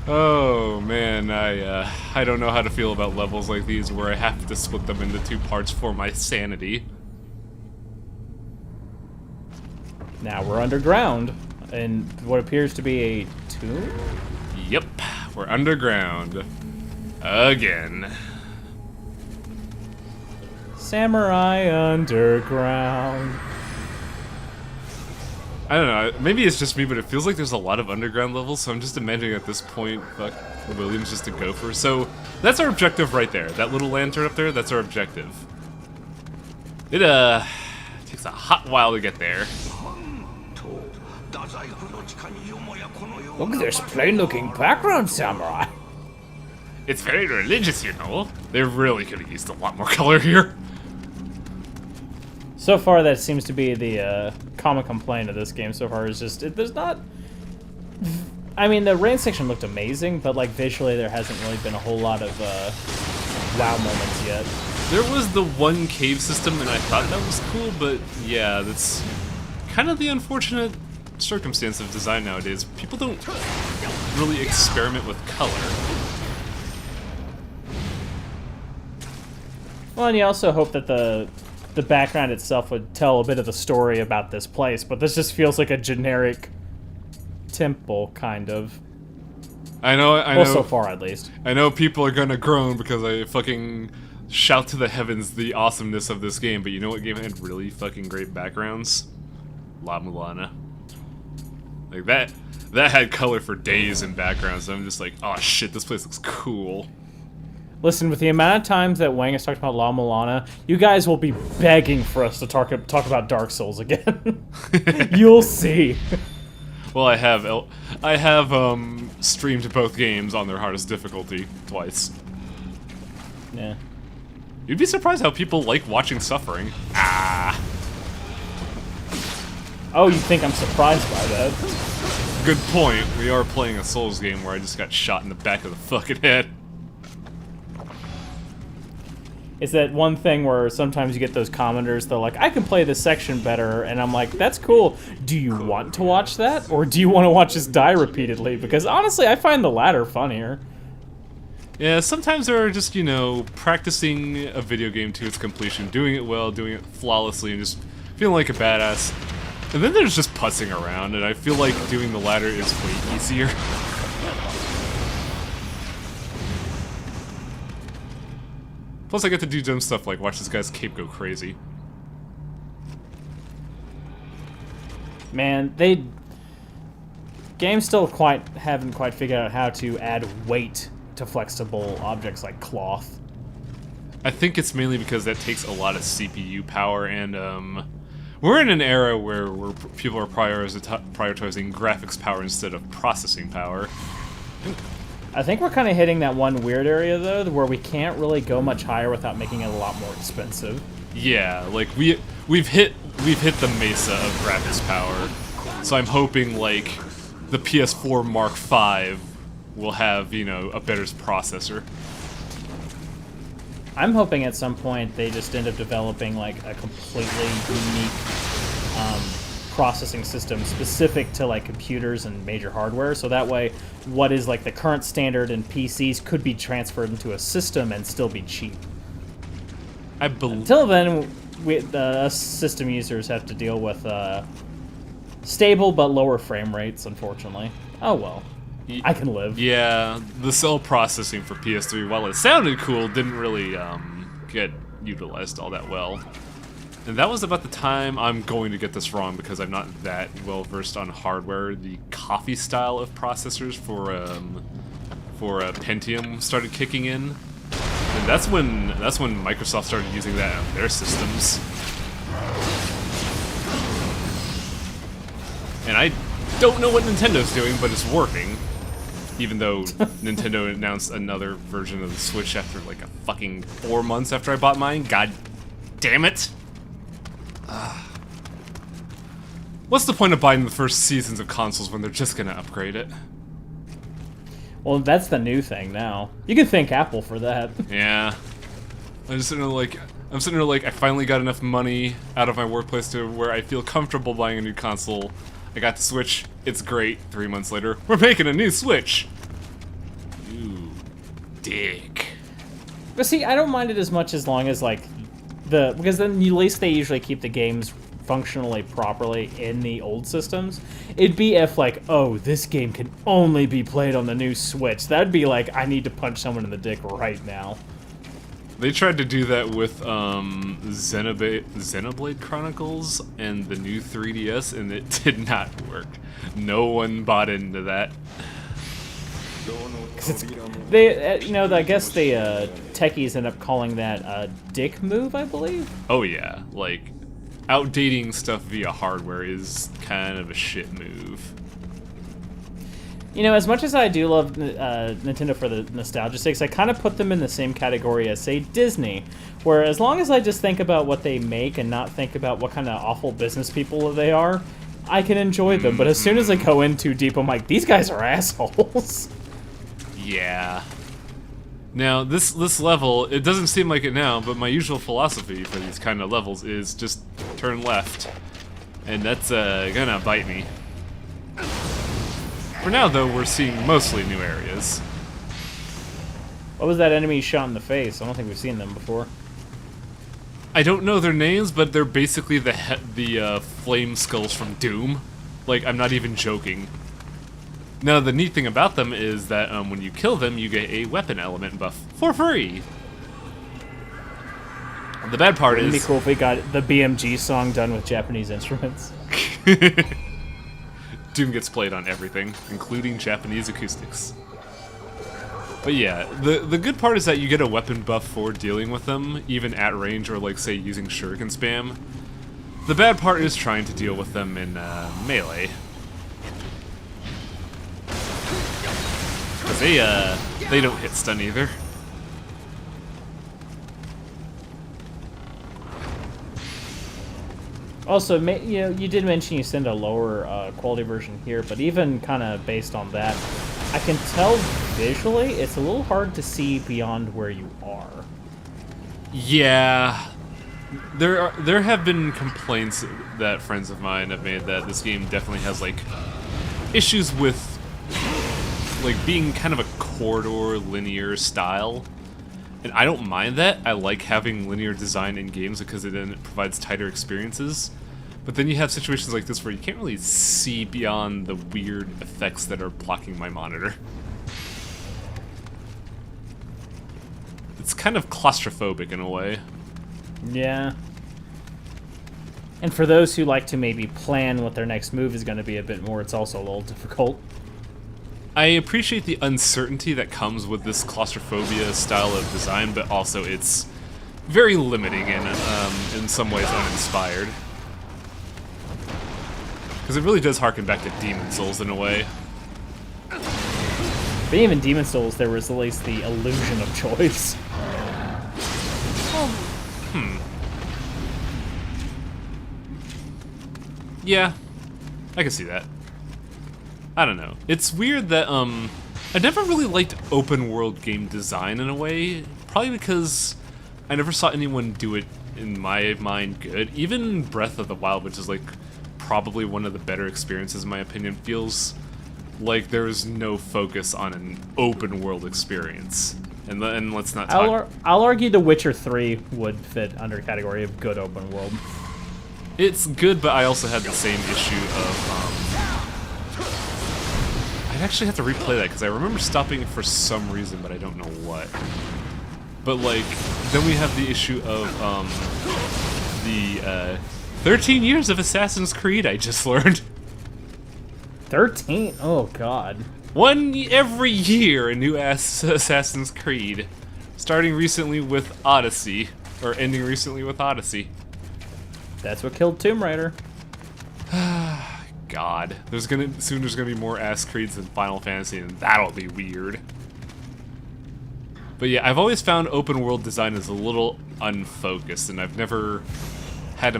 Oh man, I don't know how to feel about levels like these where I have to split them into two parts for my sanity. Now we're underground in what appears to be a tomb? Yep, we're underground. Again. Samurai Underground. I don't know, maybe it's just me, but it feels like there's a lot of underground levels, so I'm just imagining at this point, fuck, William's just a gopher. So, that's our objective right there. That little lantern up there, that's our objective. It, takes a hot while to get there. Look at this plain-looking background, Samurai. It's very religious, you know. They really could have used a lot more color here. So far, that seems to be the common complaint of this game so far, is just, there's not... I mean, the rain section looked amazing, but, like, visually there hasn't really been a whole lot of wow moments yet. There was the one cave system, and I thought that was cool, but yeah, that's kind of the unfortunate circumstance of design nowadays. People don't really experiment with color. Well, and you also hope that the background itself would tell a bit of the story about this place, but this just feels like a generic temple, kind of. I know. Well, so far, at least. I know people are gonna groan because I fucking shout to the heavens the awesomeness of this game, but you know what game had really fucking great backgrounds? La Mulana. Like, that had color for days in backgrounds, so I'm just like, oh shit, this place looks cool. Listen, with the amount of times that Wang has talked about La Mulana, you guys will be begging for us to talk about Dark Souls again. You'll see. Well, I have streamed both games on their hardest difficulty twice. Yeah. You'd be surprised how people like watching suffering. Ah. Oh, you think I'm surprised by that? Good point. We are playing a Souls game where I just got shot in the back of the fucking head. It's that one thing where sometimes you get those commenters, they're like, I can play this section better, and I'm like, that's cool. Do you want to watch that, or do you want to watch us die repeatedly? Because honestly, I find the latter funnier. Yeah, sometimes they're just, you know, practicing a video game to its completion, doing it well, doing it flawlessly, and just feeling like a badass. And then there's just putzing around, and I feel like doing the latter is way easier. Plus, I get to do dumb stuff like watch this guy's cape go crazy. Man, games still haven't quite figured out how to add weight to flexible objects like cloth. I think it's mainly because that takes a lot of CPU power, and we're in an era where people are prioritizing graphics power instead of processing power. I think we're kind of hitting that one weird area, though, where we can't really go much higher without making it a lot more expensive. Yeah, like we've hit the mesa of graphics power, so I'm hoping like the PS4 Mark V will have, you know, a better processor. I'm hoping at some point they just end up developing like a completely unique processing system specific to like computers and major hardware, so that way what is like the current standard in PCs could be transferred into a system and still be cheap. Until then, us system users have to deal with stable but lower frame rates, unfortunately. Oh well, I can live. Yeah, the cell processing for PS3, while it sounded cool, didn't really get utilized all that well. And that was about the time, I'm going to get this wrong because I'm not that well versed on hardware, the coffee style of processors for Pentium started kicking in. And that's when Microsoft started using that on their systems. And I don't know what Nintendo's doing, but it's working. Even though Nintendo announced another version of the Switch after like a fucking 4 months after I bought mine. God damn it! What's the point of buying the first seasons of consoles when they're just gonna upgrade it? Well, that's the new thing now. You can thank Apple for that. Yeah. I'm sitting there like, I finally got enough money out of my workplace to where I feel comfortable buying a new console. I got the Switch, it's great. 3 months later, we're making a new Switch! Ooh, dick. But see, I don't mind it as much as long as like because then at least they usually keep the games functionally properly in the old systems. It'd be if like, oh, this game can only be played on the new Switch. That'd be like, I need to punch someone in the dick right now. They tried to do that with Xenoblade Chronicles and the new 3DS, and it did not work. No one bought into that. They, I guess the techies end up calling that a dick move, I believe. Oh yeah, like outdating stuff via hardware is kind of a shit move. As much as I do love Nintendo for the nostalgia sakes, I kind of put them in the same category as, say, Disney, where as long as I just think about what they make and not think about what kind of awful business people they are, I can enjoy them. But as soon as I go in too deep, I'm like, these guys are assholes. Yeah. Now, this level, it doesn't seem like it now, but my usual philosophy for these kind of levels is just turn left. And that's gonna bite me. For now, though, we're seeing mostly new areas. What was that enemy you shot in the face? I don't think we've seen them before. I don't know their names, but they're basically the flame skulls from Doom. Like, I'm not even joking. Now, the neat thing about them is that when you kill them, you get a weapon element buff for free. The bad part is... It'd be cool if we got the BMG song done with Japanese instruments. Doom gets played on everything, including Japanese acoustics. But yeah, the good part is that you get a weapon buff for dealing with them, even at range or, like, say, using shuriken spam. The bad part is trying to deal with them in melee. Because they don't hit stun either. Also, you did mention you send a lower quality version here, but even kind of based on that, I can tell visually it's a little hard to see beyond where you are. Yeah, there have been complaints that friends of mine have made that this game definitely has like issues with like being kind of a corridor linear style. And I don't mind that. I like having linear design in games because it then provides tighter experiences. But then you have situations like this where you can't really see beyond the weird effects that are blocking my monitor. It's kind of claustrophobic in a way. Yeah. And for those who like to maybe plan what their next move is going to be a bit more, it's also a little difficult. I appreciate the uncertainty that comes with this claustrophobia style of design, but also it's very limiting and in some ways uninspired. Because it really does harken back to Demon Souls in a way. But even Demon Souls, there was at least the illusion of choice. Yeah, I can see that. I don't know. It's weird that, I never really liked open world game design in a way, probably because I never saw anyone do it, in my mind, good. Even Breath of the Wild, which is like probably one of the better experiences in my opinion, feels like there is no focus on an open world experience. And let's not talk... I'll argue The Witcher 3 would fit under category of good open world. It's good, but I also had the same issue of, I'd actually have to replay that, because I remember stopping it for some reason, but I don't know what. But, like, then we have the issue of, the, 13 years of Assassin's Creed, I just learned. 13? Oh, God. Every year, a new Assassin's Creed. Starting recently with Odyssey, or ending recently with Odyssey. That's what killed Tomb Raider. God, there's gonna be more ass creeds than Final Fantasy, and that'll be weird. But yeah, I've always found open world design is a little unfocused, and I've never had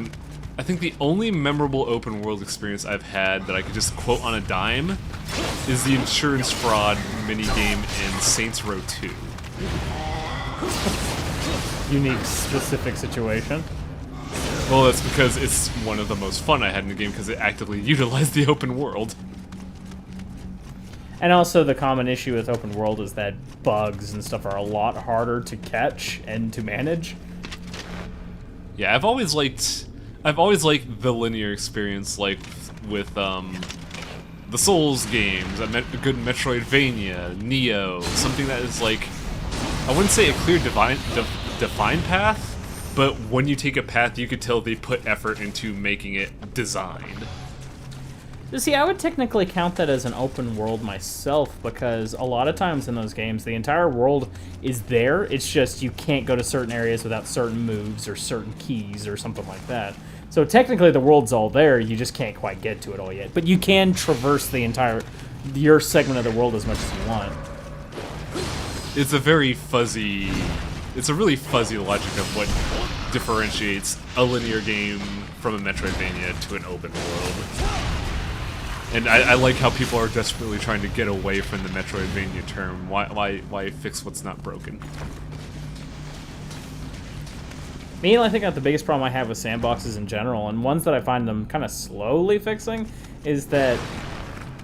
I think the only memorable open world experience I've had that I could just quote on a dime is the insurance fraud minigame in Saints Row 2. Unique, specific situation. Well, that's because it's one of the most fun I had in the game because it actively utilized the open world. And also the common issue with open world is that bugs and stuff are a lot harder to catch and to manage. Yeah, I've always liked the linear experience, like with the Souls games, a good Metroidvania, Nioh, something that is like, I wouldn't say a clear defined path, but when you take a path, you could tell they put effort into making it designed. See, I would technically count that as an open world myself, because a lot of times in those games, the entire world is there. It's just you can't go to certain areas without certain moves or certain keys or something like that. So technically the world's all there, you just can't quite get to it all yet. But you can traverse your segment of the world as much as you want. It's a really fuzzy logic of what differentiates a linear game from a Metroidvania to an open world. And I like how people are desperately trying to get away from the Metroidvania term. Why fix what's not broken? Me, I think that the biggest problem I have with sandboxes in general, and ones that I find them kind of slowly fixing, is that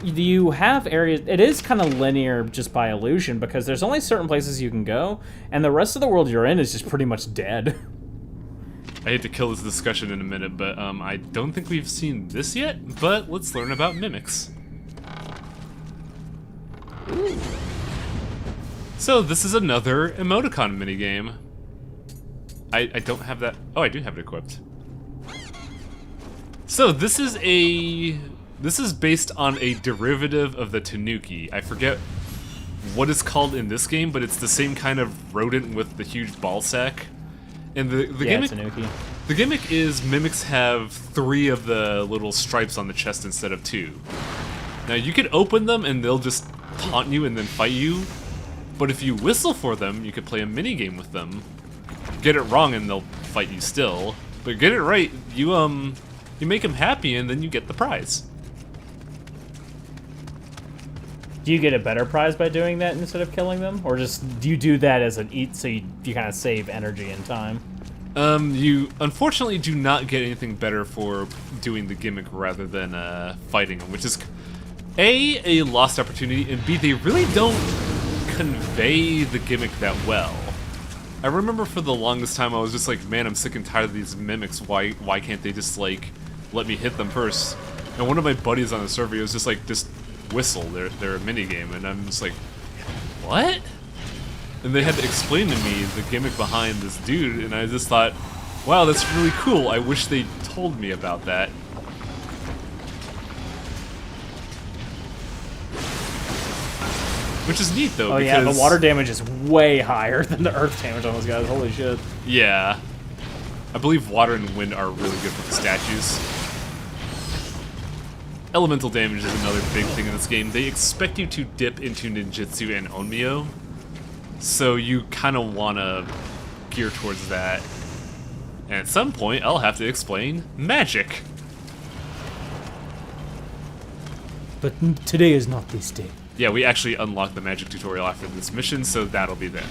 you have areas. It is kind of linear just by illusion, because there's only certain places you can go, and the rest of the world you're in is just pretty much dead. I hate to kill this discussion in a minute, but I don't think we've seen this yet, but let's learn about mimics. So this is another emoticon minigame. I don't have that. Oh, I do have it equipped. So this is based on a derivative of the tanuki. I forget what it's called in this game, but it's the same kind of rodent with the huge ball sack. And the gimmick is mimics have 3 of the little stripes on the chest instead of 2. Now you could open them and they'll just taunt you and then fight you, but if you whistle for them, you could play a minigame with them. Get it wrong and they'll fight you still, but get it right, you make them happy and then you get the prize. Do you get a better prize by doing that instead of killing them? Or just, do you do that as an eat so you kind of save energy and time? You unfortunately do not get anything better for doing the gimmick rather than fighting them, which is A, a lost opportunity, and B, they really don't convey the gimmick that well. I remember for the longest time I was just like, man, I'm sick and tired of these mimics, why can't they just like let me hit them first? And one of my buddies on the server, he was just like, just whistle, they're a minigame, and I'm just like, what? And they had to explain to me the gimmick behind this dude, and I just thought, wow, that's really cool, I wish they told me about that. Which is neat though, because... Oh yeah, the water damage is way higher than the earth damage on those guys, holy shit. Yeah. I believe water and wind are really good for the statues. Elemental damage is another big thing in this game. They expect you to dip into ninjutsu and onmyo, so you kind of want to gear towards that. And at some point, I'll have to explain magic. But today is not this day. Yeah, we actually unlock the magic tutorial after this mission, so that'll be then.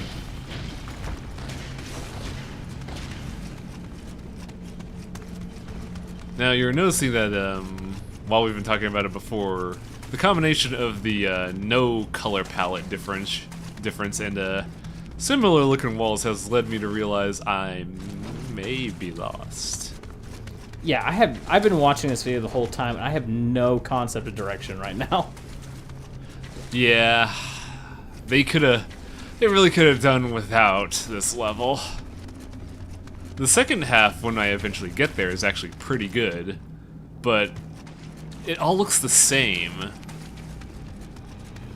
Now, you're noticing that, while we've been talking about it before, the combination of the no color palette difference and similar looking walls has led me to realize I may be lost. Yeah, I've been watching this video the whole time, and I have no concept of direction right now. Yeah, they really could have done without this level. The second half, when I eventually get there, is actually pretty good, but it all looks the same.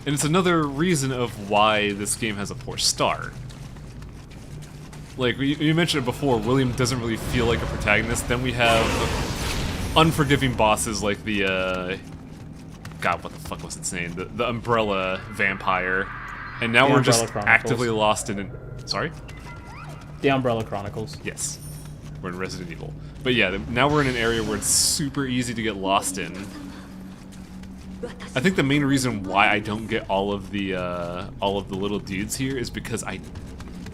And it's another reason of why this game has a poor start. Like, you mentioned it before, William doesn't really feel like a protagonist. Then we have unforgiving bosses like the, God, what the fuck was its name? The Umbrella Vampire. And now we're just actively lost in sorry? The Umbrella Chronicles. Yes. We're in Resident Evil. But yeah, now we're in an area where it's super easy to get lost in. I think the main reason why I don't get all of the little dudes here is because I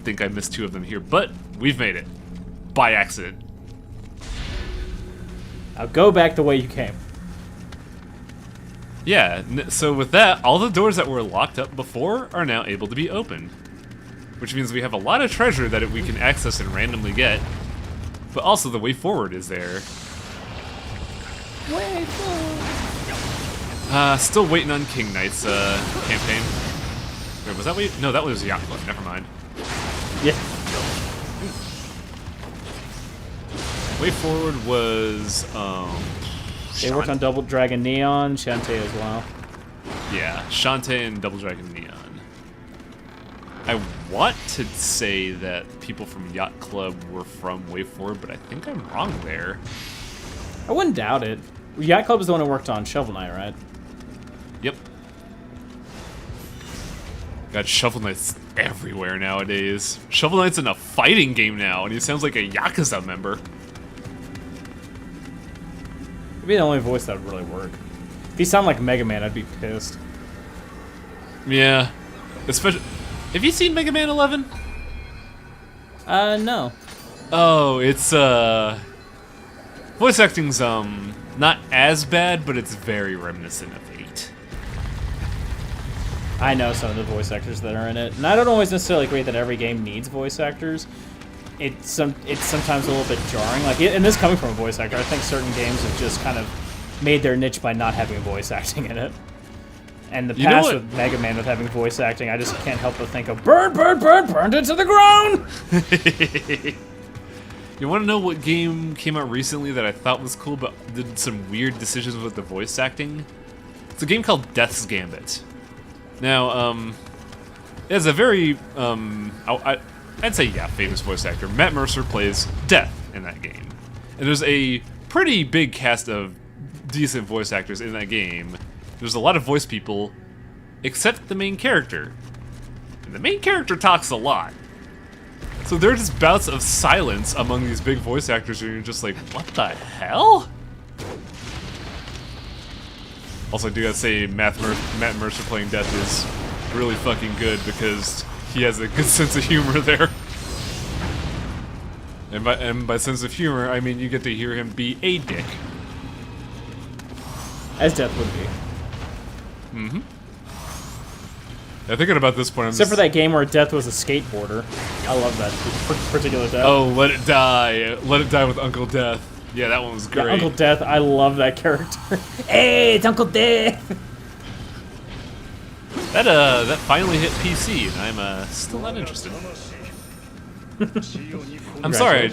think I missed 2 of them here, but we've made it. By accident. Now go back the way you came. Yeah, so with that, all the doors that were locked up before are now able to be opened. Which means we have a lot of treasure that we can access and randomly get. But also the way forward is there. Way forward. Still waiting on King Knight's campaign. Wait, was that no, that was Yacht Club, never mind. Yeah. Way forward was, They work on Double Dragon Neon, Shantae as well. yeah, Shantae and Double Dragon Neon. I want to say that people from Yacht Club were from Way Forward, but I think I'm wrong there. I wouldn't doubt it. Yacht Club is the one who worked on Shovel Knight, right? Yep. God, Shovel Knight's everywhere nowadays. Shovel Knight's in a fighting game now, and he sounds like a Yakuza member. It'd be the only voice that would really work. If he sounded like Mega Man, I'd be pissed. Yeah. Especially... Have you seen Mega Man 11? No. Oh, it's, voice acting's, not as bad, but it's very reminiscent of 8. I know some of the voice actors that are in it, and I don't always necessarily agree that every game needs voice actors. It's sometimes a little bit jarring. Like, and this coming from a voice actor, I think certain games have just kind of made their niche by not having voice acting in it. And the past with Mega Man with having voice acting, I just can't help but think of burn, burn, burn, burned it to the ground! You want to know what game came out recently that I thought was cool, but did some weird decisions with the voice acting? It's a game called Death's Gambit. Now, it has a very, I'd say, yeah, famous voice actor. Matt Mercer plays Death in that game. And there's a pretty big cast of decent voice actors in that game. There's a lot of voice people, except the main character. And the main character talks a lot. So there are just bouts of silence among these big voice actors where you're just like, what the hell? Also, I do gotta say, Matt Mercer playing Death is really fucking good because he has a good sense of humor there. And by sense of humor, I mean you get to hear him be a dick. As Death would be. Mm-hmm. Yeah, thinking about this point, Except for that game where Death was a skateboarder. I love that particular Death. Oh, Let It Die. Let It Die with Uncle Death. Yeah, that one was great. Yeah, Uncle Death, I love that character. Hey, it's Uncle Death! That finally hit PC, and I'm still not interested. I'm sorry.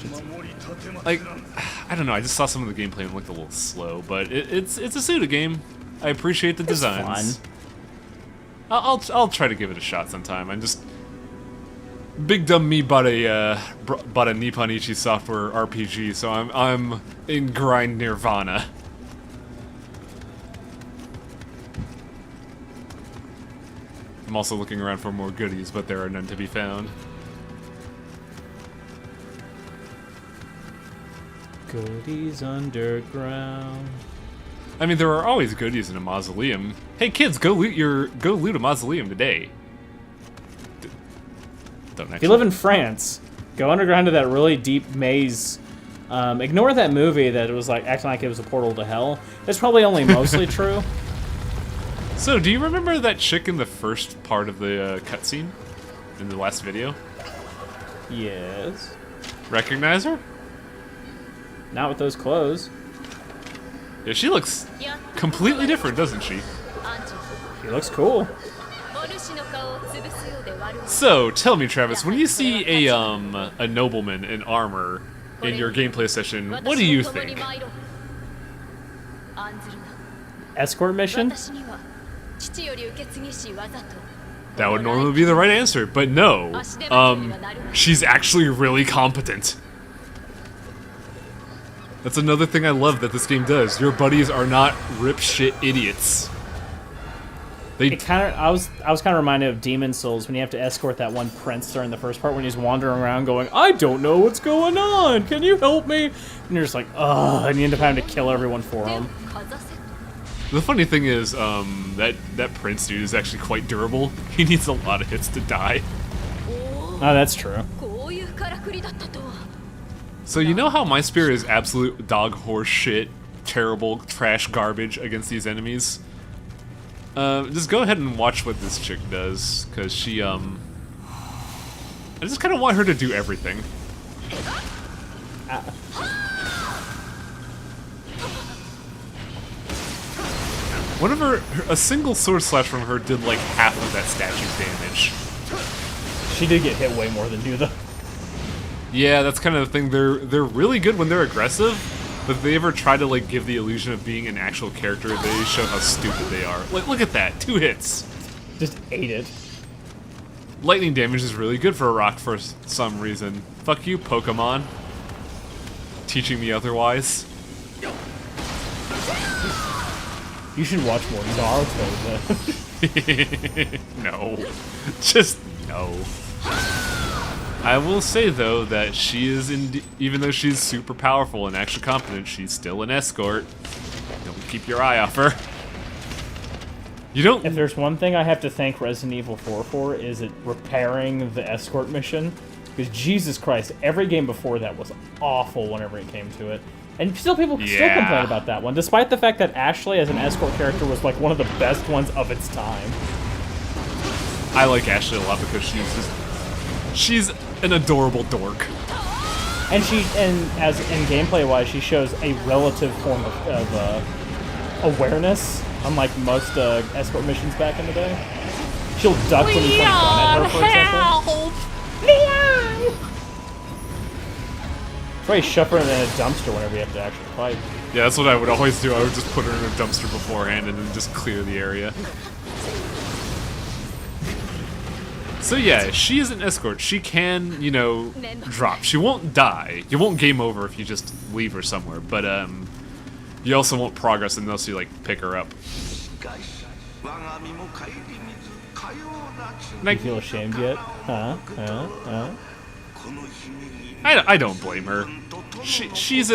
I don't know. I just saw some of the gameplay and looked a little slow, but it's a Suda game. I appreciate the designs. It's fun. I'll try to give it a shot sometime. I'm just big dumb me bought a Nippon Ichi Software RPG, so I'm in grind nirvana. I'm also looking around for more goodies, but there are none to be found. Goodies underground. I mean, there are always goodies in a mausoleum. Hey kids, go loot a mausoleum today. Don't actually. If you live in France, go underground to that really deep maze. Ignore that movie that it was like acting like it was a portal to hell. It's probably only mostly true. So, do you remember that chick in the first part of the cutscene in the last video? Yes. Recognize her? Not with those clothes. Yeah, she looks completely different, doesn't she? She looks cool. So, tell me, Travis, when you see a nobleman in armor in your gameplay session, what do you think? Escort mission? That would normally be the right answer, but no. She's actually really competent. That's another thing I love that this game does. Your buddies are not rip shit idiots. I was kind of reminded of Demon Souls when you have to escort that one prince during the first part when he's wandering around going, I don't know what's going on. Can you help me? And you're just like, ugh, and you end up having to kill everyone for him. The funny thing is, that prince dude is actually quite durable. He needs a lot of hits to die. Oh, that's true. So you know how my spear is absolute dog horse shit, terrible trash garbage against these enemies? Just go ahead and watch what this chick does, because she, I just kind of want her to do everything. A single sword slash from her did like half of that statue's damage. She did get hit way more than you, though. Yeah, that's kind of the thing. They're really good when they're aggressive, but if they ever try to like give the illusion of being an actual character, they show how stupid they are. Like, look at that, 2 hits. Just ate it. Lightning damage is really good for a rock for some reason. Fuck you, Pokemon. Teaching me otherwise. You should watch more Naruto then. No. Just no. I will say, though, that she is, even though she's super powerful and actually competent, she's still an escort. Don't keep your eye off her. You don't... If there's one thing I have to thank Resident Evil 4 for, is it repairing the escort mission. Because Jesus Christ, every game before that was awful whenever it came to it. And still people still complain about that one, despite the fact that Ashley as an escort character was like one of the best ones of its time. I like Ashley a lot because she's an adorable dork. And gameplay wise, she shows a relative form of awareness, unlike most escort missions back in the day. She'll duck when you point a gun at her, for example. Leon! That's why you shove her in a dumpster whenever you have to actually fight. Yeah, that's what I would always do. I would just put her in a dumpster beforehand and then just clear the area. So yeah, she is an escort. She can, you know, drop. She won't die. You won't game over if you just leave her somewhere, but you also won't progress unless you, like, pick her up. You feel ashamed yet? Huh? I don't blame her. She's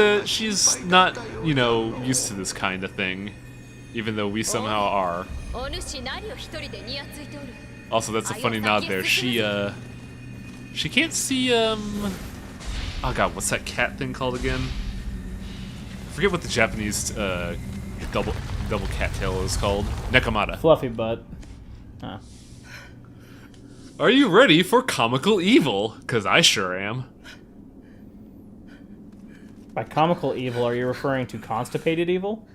not, you know, used to this kind of thing, even though we somehow are. Also, that's a funny nod there. She can't see, oh god, what's that cat thing called again? I forget what the Japanese, double cattail is called. Nekomata. Fluffy butt. Huh. Are you ready for comical evil? Because I sure am. By comical evil, are you referring to constipated evil?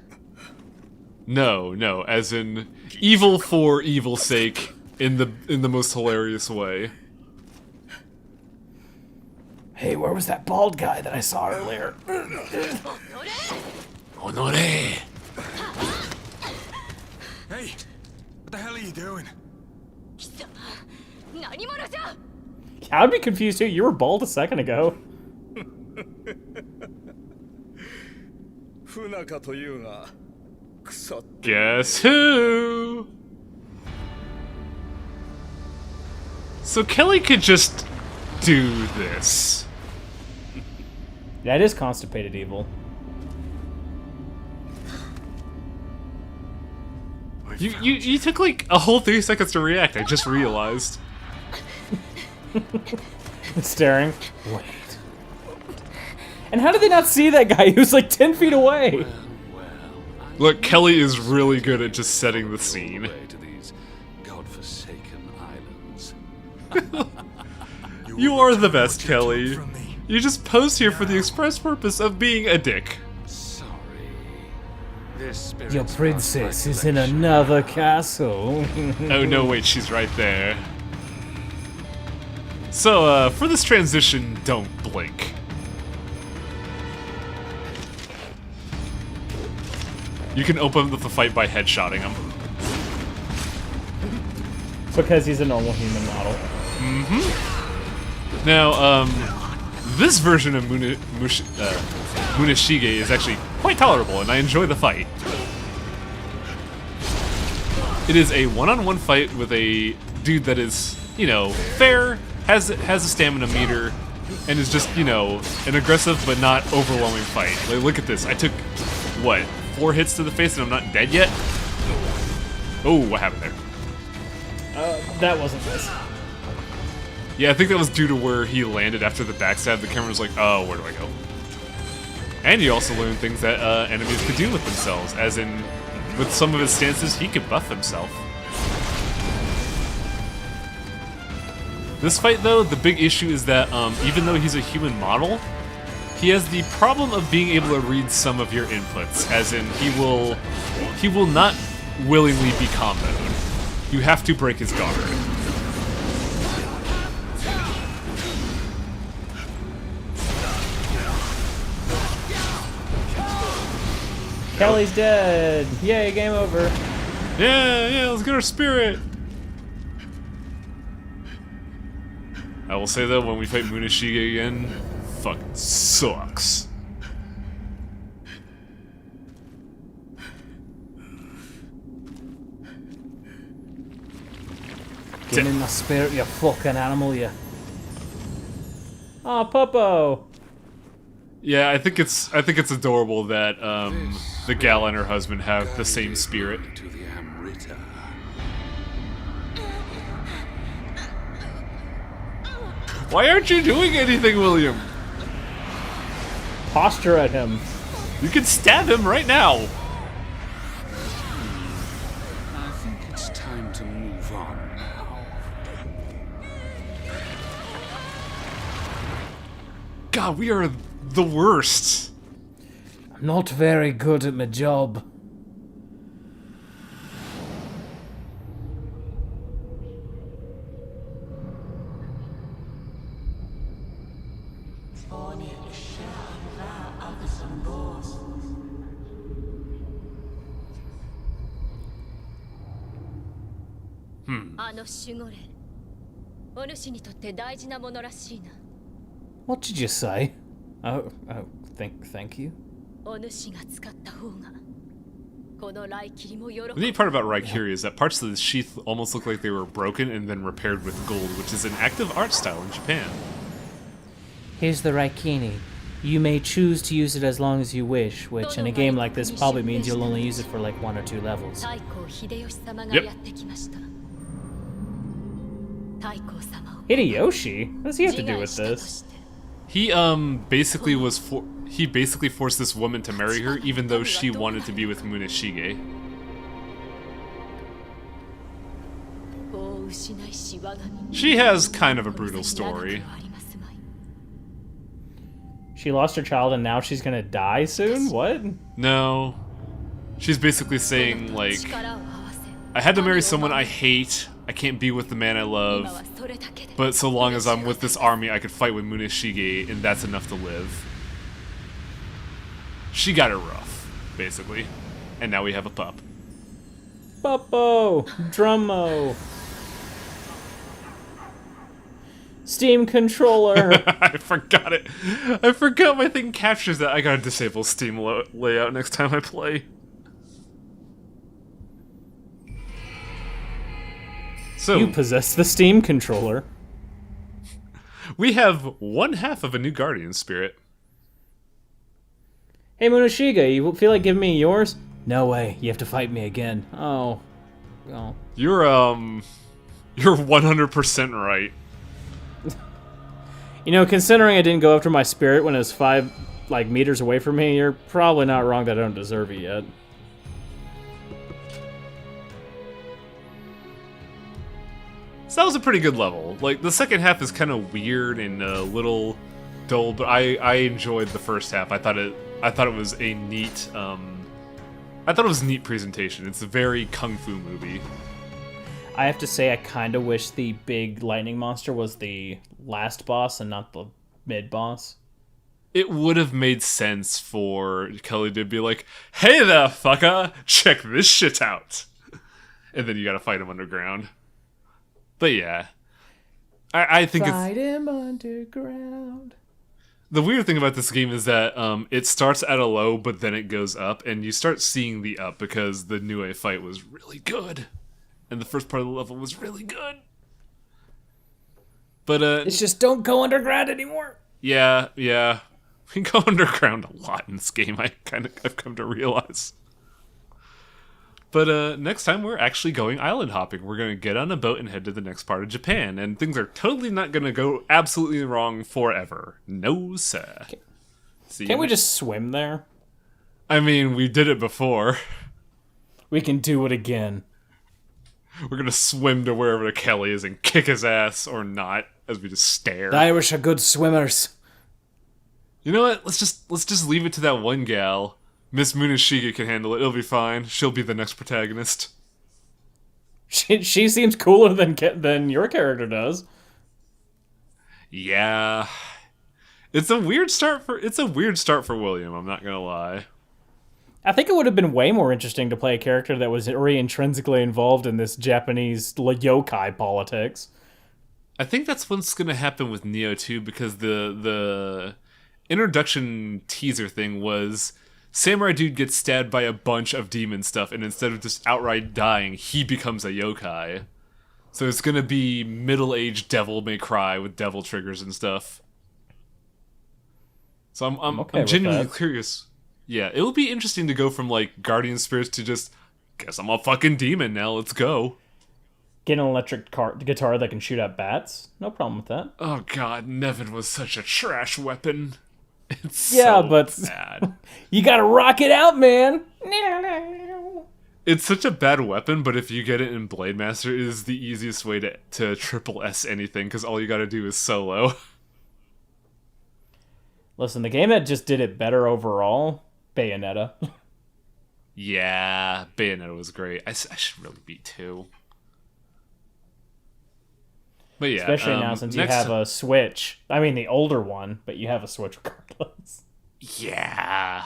No, as in evil for evil's sake, in the most hilarious way. Hey, where was that bald guy that I saw earlier? Honore! Hey, what the hell are you doing? I'd be confused too. You were bald a second ago. Guess who? So Kelly could just do this. That is constipated evil. You took like a whole 3 seconds to react. I just realized. Staring. Wait. And how did they not see that guy? He was like 10 feet away. Look, Kelly is really good at just setting the scene. You are the best, Kelly. You just posed here for the express purpose of being a dick. Your princess is in another castle. Oh no, wait, she's right there. So, for this transition, don't blink. You can open up the fight by headshotting him. Because he's a normal human model. Mm-hmm. Now, this version of Muneshige is actually quite tolerable, and I enjoy the fight. It is a one-on-one fight with a dude that is, you know, fair, has a stamina meter, and is just, you know, an aggressive but not overwhelming fight. Like, look at this. I took, what, 4 hits to the face and I'm not dead yet? Oh, what happened there? That wasn't this. Yeah, I think that was due to where he landed after the backstab. The camera was like, oh, where do I go? And you also learn things that enemies could do with themselves, as in with some of his stances, he could buff himself. This fight, though, the big issue is that even though he's a human model, he has the problem of being able to read some of your inputs, as in he will not willingly be comboed. You have to break his guard. Kelly's dead! Yay, game over. Yeah, let's get our spirit! I will say though, when we fight Muneshige again, fucking sucks. Give me my spirit, you fucking animal, you. Aw, Popo! Yeah, I think it's adorable that the gal and her husband have the same spirit. Why aren't you doing anything, William? Posture at him. You can stab him right now. I think it's time to move on now. God, we are the worst. I'm not very good at my job. What did you say? Oh, thank you. The neat part about Raikiri is that parts of the sheath almost look like they were broken and then repaired with gold, which is an active art style in Japan. Here's the Raikini. You may choose to use it as long as you wish, which in a game like this probably means you'll only use it for like 1 or 2 levels. Yep. Hideyoshi? What does he have to do with this? He basically forced this woman to marry her, even though she wanted to be with Muneshige. She has kind of a brutal story. She lost her child and now she's gonna die soon? What? No. She's basically saying, like, I had to marry someone I hate, I can't be with the man I love, but so long as I'm with this army, I could fight with Muneshige, and that's enough to live. She got it rough, basically. And now we have a pup. Puppo! Drummo! Steam controller! I forgot it. I forgot my thing captures that. I gotta disable Steam layout next time I play. So, You possess the Steam controller. we have one half of a new Guardian spirit. Hey Muneshige, you feel like giving me yours? No way, you have to fight me again. Oh. Oh. You're 100% right. You know, considering I didn't go after my spirit when it was 5, meters away from me, you're probably not wrong that I don't deserve it yet. So that was a pretty good level. Like, the second half is kind of weird and a little dull, but I enjoyed the first half. I thought it was a neat neat presentation. It's a very kung fu movie. I have to say, I kind of wish the big lightning monster was the last boss and not the mid-boss. It would have made sense for Kelly to be like, hey there, fucker, check this shit out. And then you gotta fight him underground. But yeah. I think Fight him underground. The weird thing about this game is that it starts at a low, but then it goes up, and you start seeing the up because the Nioh fight was really good. And the first part of the level was really good. But It's just don't go underground anymore. Yeah. We go underground a lot in this game, I've come to realize. But next time we're actually going island hopping. We're going to get on a boat and head to the next part of Japan. And things are totally not going to go absolutely wrong forever. No, sir. Can't we just swim there? I mean, we did it before. We can do it again. We're gonna swim to wherever the Kelly is and kick his ass, or not, as we just stare. The Irish are good swimmers. You know what? Let's just leave it to that one gal. Miss Munashige can handle it. It'll be fine. She'll be the next protagonist. She seems cooler than your character does. Yeah. It's a weird start for William, I'm not gonna lie. I think it would have been way more interesting to play a character that was already intrinsically involved in this Japanese yokai politics. I think that's what's gonna happen with Nioh too, because the introduction teaser thing was Samurai Dude gets stabbed by a bunch of demon stuff, and instead of just outright dying, he becomes a yokai. So it's gonna be middle-aged Devil May Cry with devil triggers and stuff. So I'm genuinely curious. Yeah, it will be interesting to go from like guardian spirits to just, guess I'm a fucking demon now, let's go. Get an electric guitar that can shoot out bats. No problem with that. Oh god, Nevin was such a trash weapon. It's but bad. You gotta rock it out, man. It's such a bad weapon, but if you get it in Blade Master, it is the easiest way to triple S anything, because all you gotta do is solo. Listen, the game that just did it better overall, Bayonetta. Yeah, Bayonetta was great. I should really beat 2. But yeah, especially now since you have a Switch. I mean, the older one, but you have a Switch regardless. Yeah.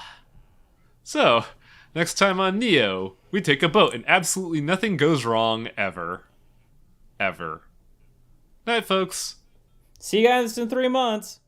So, next time on Nioh, we take a boat and absolutely nothing goes wrong ever. Ever. Night, folks. See you guys in 3 months.